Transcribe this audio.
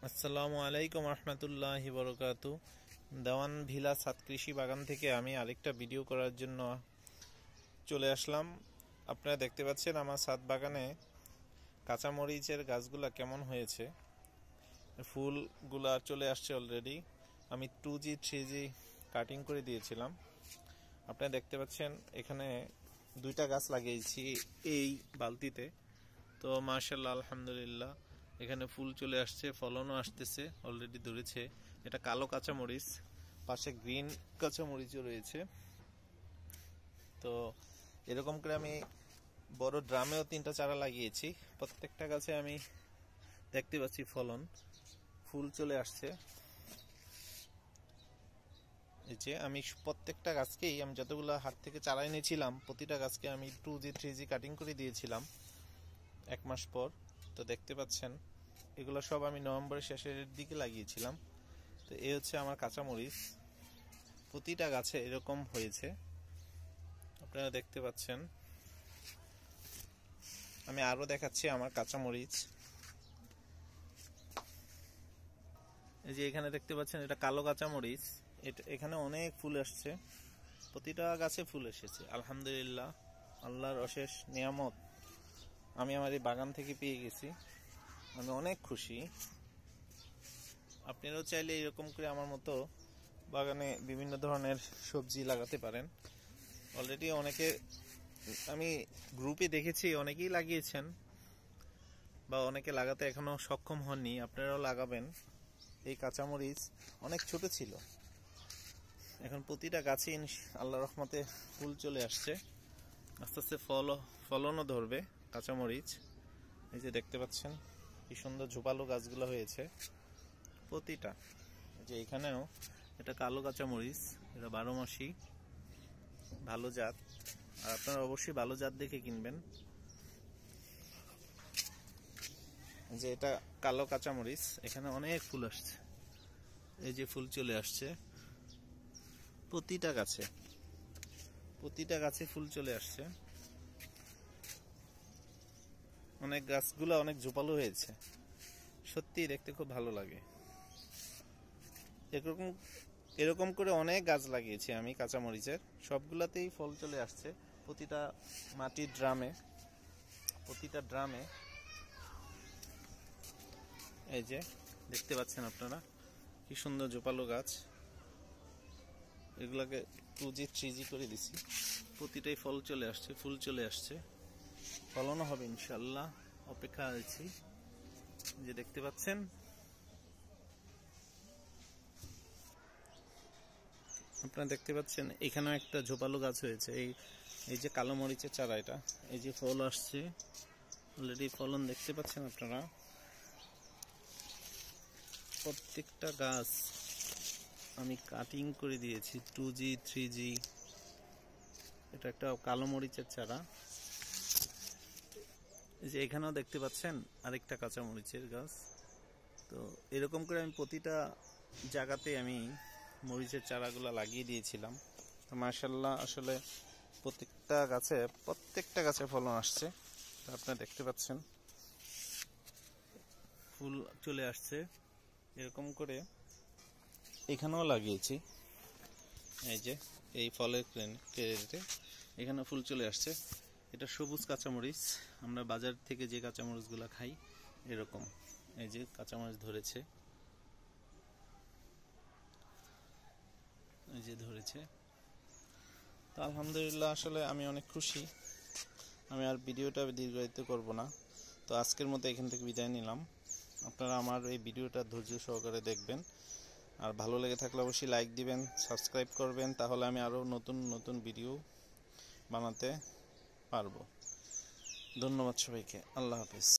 আসসালামু আলাইকুম রহমতুল্লাহি বরকাতু। দেওয়ান ভিলা ছাদ কৃষি বাগান থেকে আমি আরেকটা ভিডিও করার জন্য চলে আসলাম। আপনারা দেখতে পাচ্ছেন আমার ছাদ বাগানে কাঁচামরিচের গাছগুলা কেমন হয়েছে, ফুলগুলা চলে আসছে অলরেডি। আমি 2G 3G কাটিং করে দিয়েছিলাম। আপনারা দেখতে পাচ্ছেন এখানে দুইটা গাছ লাগিয়েছি এই বালতিতে। তো মাশাআল্লাহ আলহামদুলিল্লাহ এখানে ফুল চলে আসছে, ফলনও আসতেছে, অলরেডি ধরেছে। এটা কালো কাঁচামরিচ, পাশে গ্রিন কাঁচামরিচও রয়েছে। তো এরকম করে আমি বড় ড্রামেও 3টা চারা লাগিয়েছি। প্রত্যেকটা গাছে আমি দেখতে পাচ্ছি ফলন, ফুল চলে আসছে। এই যে আমি প্রত্যেকটা গাছকেই আমি যতগুলো হাট থেকে চারা এনেছিলাম প্রতিটা গাছকে আমি 2G 3G কাটিং করে দিয়েছিলাম 1 মাস পর। তো দেখতে পাচ্ছেন এগুলো সব আমি নভেম্বরের শেষের দিকে লাগিয়েছিলাম। তো এই হচ্ছে আমার কাঁচামরিচ, প্রতিটা গাছে এরকম হয়েছে, আপনারা দেখতে পাচ্ছেন। আমি আরো দেখাচ্ছি আমার কাঁচামরিচ। এই যে এখানে দেখতে পাচ্ছেন এটা কালো কাঁচামরিচ, এখানে অনেক ফুল আসছে, প্রতিটা গাছে ফুল এসেছে আলহামদুলিল্লাহ। আল্লাহর অশেষ নিয়ামত আমি আমার এই বাগান থেকে পেয়ে গেছি, আমি অনেক খুশি। আপনারাও চাইলে এরকম করে আমার মতো বাগানে বিভিন্ন ধরনের সবজি লাগাতে পারেন। অলরেডি অনেকে আমি গ্রুপে দেখেছি অনেকেই লাগিয়েছেন, বা অনেকে লাগাতে এখনো সক্ষম হননি। আপনারাও লাগাবেন। এই কাঁচামরিচ অনেক ছোট ছিল, এখন প্রতিটা গাছে আল্লাহর রহমতে ফুল চলে আসছে, আস্তে আস্তে ফলনও ধরবে কাঁচামরিচ। এই যে দেখতে পাচ্ছেন কি সুন্দর ঝোপালো গাছগুলো হয়েছে প্রতিটা। যে এখানেও এটা কালো কাঁচামরিচ, এটা 12 মাসি, ভালো জাত। আর আপনারা অবশ্যই ভালো জাত দেখে কিনবেন। যে এটা কালো কাঁচামরিচ, এখানে অনেক ফুল আসছে, এই যে ফুল চলে আসছে প্রতিটা গাছে, প্রতিটা গাছে ফুল চলে আসছে। অনেক গাছগুলো অনেক ঝোপালো হয়েছে, সত্যি দেখতে খুব ভালো লাগে। এরকম করে অনেক গাছ লাগিয়েছি আমি কাঁচামরিচের, সবগুলাতেই ফল চলে আসছে। প্রতিটা মাটির ড্রামে, প্রতিটা ড্রামে এই যে দেখতে পাচ্ছেন আপনারা কি সুন্দর ঝোপালো গাছ। এগুলাকে 2G 3G করে দিছি, প্রতিটাই ফল চলে আসছে, ফুল চলে আসছে, ফলনও হবে ইনশাল্লাহ। অপেক্ষা আছি। যে দেখতে পাচ্ছেন আপনারা দেখতে পাচ্ছেন এখানেও একটা ঝোপালো গাছ হয়েছে। এই যে কালো মরিচের চারা, এটা এই যে ফল আসছে অলরেডি, ফলন দেখতে পাচ্ছেন আপনারা। প্রত্যেকটা গাছ আমি কাটিং করে দিয়েছি 2G 3G। এটা একটা কালো মরিচের চারা। এই যে এখানেও দেখতে পাচ্ছেন আরেকটা কাঁচা মরিচের গাছ। তো এরকম করে আমি প্রতিটা জায়গাতে আমি মরিচের চারাগুলো লাগিয়ে দিয়েছিলাম। তো মাশাআল্লাহ আসলে প্রত্যেকটা গাছে ফলন আসছে। তো আপনারা দেখতে পাচ্ছেন ফুল চলে আসছে। এরকম করে এখানেও লাগিয়েছি, এই যে এই ফলের ক্রেডিটে এখানে ফুল চলে আসছে। এটা সবুজ কাঁচামরিচ, আমরা বাজার থেকে যে কাঁচামরিচগুলো খাই এরকম। এই যে কাঁচামরিচ ধরেছে, এই যে ধরেছে। তো আলহামদুলিল্লাহ আসলে আমি অনেক খুশি। আমি আর ভিডিওটা দীর্ঘায়িত করব না। তো আজকের মতো এখান থেকে বিদায় নিলাম। আপনারা আমার এই ভিডিওটা ধৈর্য সহকারে দেখবেন, আর ভালো লেগে থাকলে অবশ্যই লাইক দিবেন, সাবস্ক্রাইব করবেন, তাহলে আমি আরও নতুন নতুন ভিডিও বানাতে পারবো। ধন্যবাদ সবাইকে, আল্লাহ হাফেজ।